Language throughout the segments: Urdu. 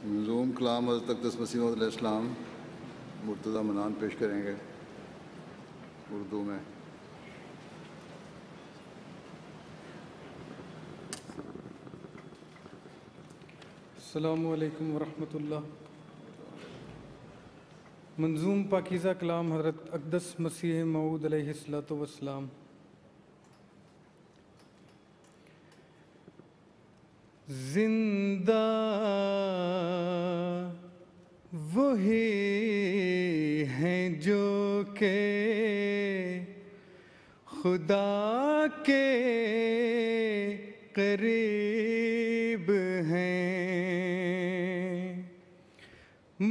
منظوم کلام حضرت اقدس مسیح موعود علیہ السلام مرتضیٰ منان پیش کریں گے اردو میں۔ السلام علیکم ورحمۃ اللہ۔ منظوم پاکیزہ کلام حضرت اقدس مسیح موعود علیہ السلام۔ زندہ وہی ہیں جو کہ خدا کے قریب ہیں،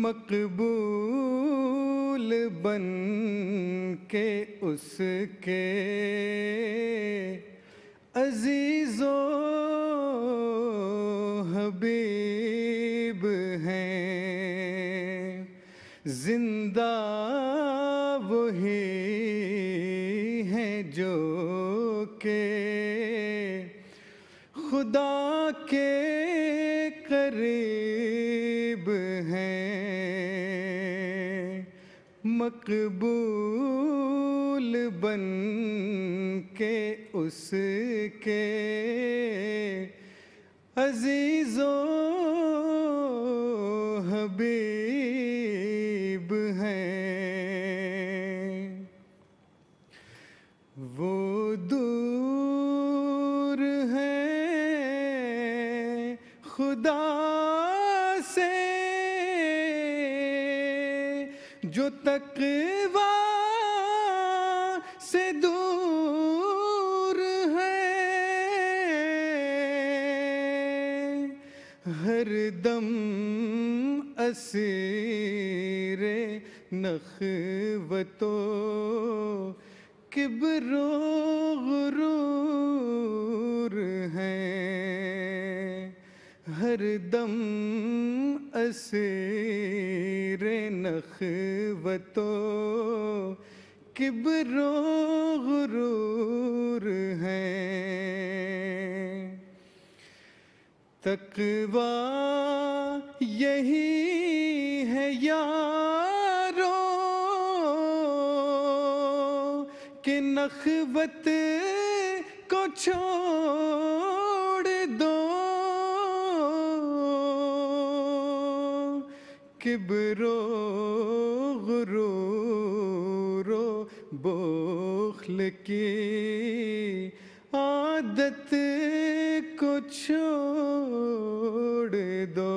مقبول بن کے اس کے عزیز و حبیب ہیں۔ زندہ وہی ہیں جو کہ خدا کے قریب ہیں، مقبول بن کے اس کے عزیز و حبیب ہیں۔ وہ دور ہیں خدا سے جو تقویٰ سے دور ہیں، ہر دم اسیر نخوت و کبر و غرور ہیں، ہر دم اسیر نخوت و کبر و غرور ہیں۔ تقویٰ یہی ہے یارو کہ نخوت کو چھوڑ دو، کبر و غرور و بخل کی عادت کو چھوڑ دو،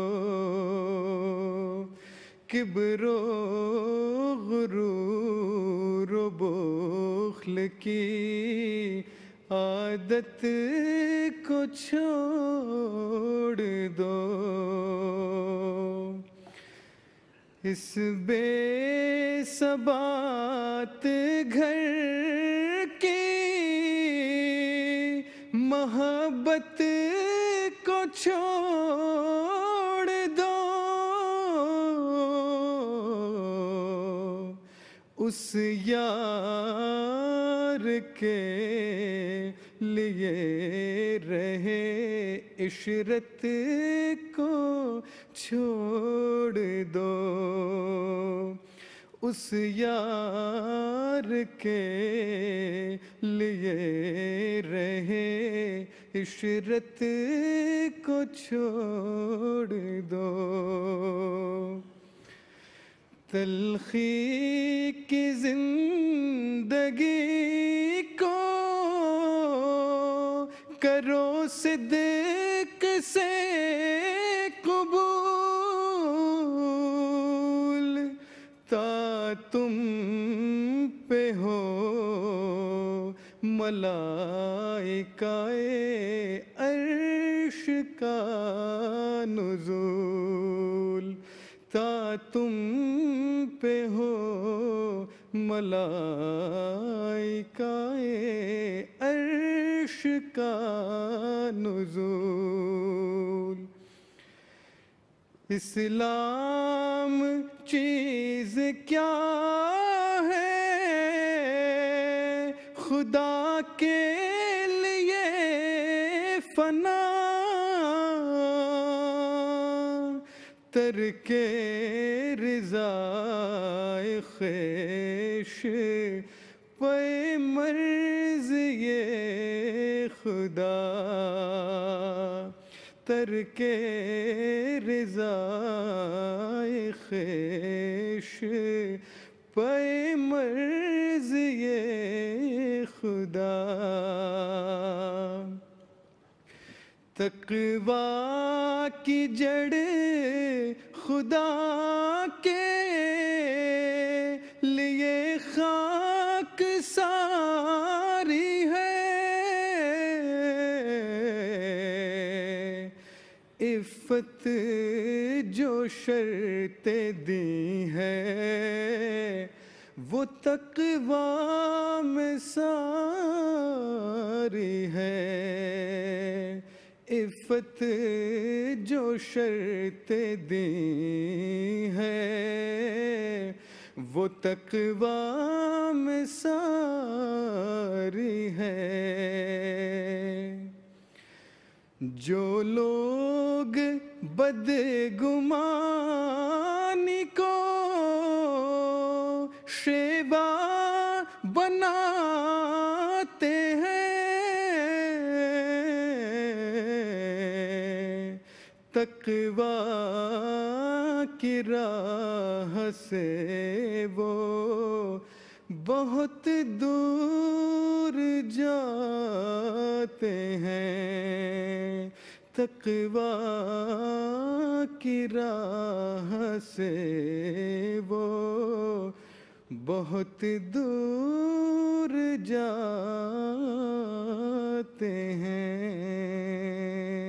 کبر و غرور و بخل کی عادت کو چھوڑ دو۔ اس بے ثبات گھر کی محبت کو چھوڑ دو، اس یار کے لیے رہے عشرت کو چھوڑ دو، اس یار کے لیے رہے عشرت کو چھوڑ دو۔ تلخی کی زندگی کو کرو صدق سے قبول، تا تم پہ ہو ملائکہ عرش کا نزول، تا تم پہ ہو ملائکہ عرش کا نزول۔ اسلام چیز کیا ہے خدا کے لیے فنا، ترک رضائے خویش پہ مرض یہ خدا، ترک رضائے خویش پہ مرض یہ خدا، تقویٰ کی جڑ خدا کے لیے خاک ساری ہے، عفت جو شرط دی ہے وہ تقویٰ میں ساری ہے، عفت جو شرط دی ہے وہ تقویٰ میں ساری ہے، جو لوگ بدگمانی کو شیوا بناتے ہیں، تقویٰ کی راہ سے وہ بہت دور جاتے ہیں، تقویٰ کی راہ سے وہ بہت دور جاتے ہیں۔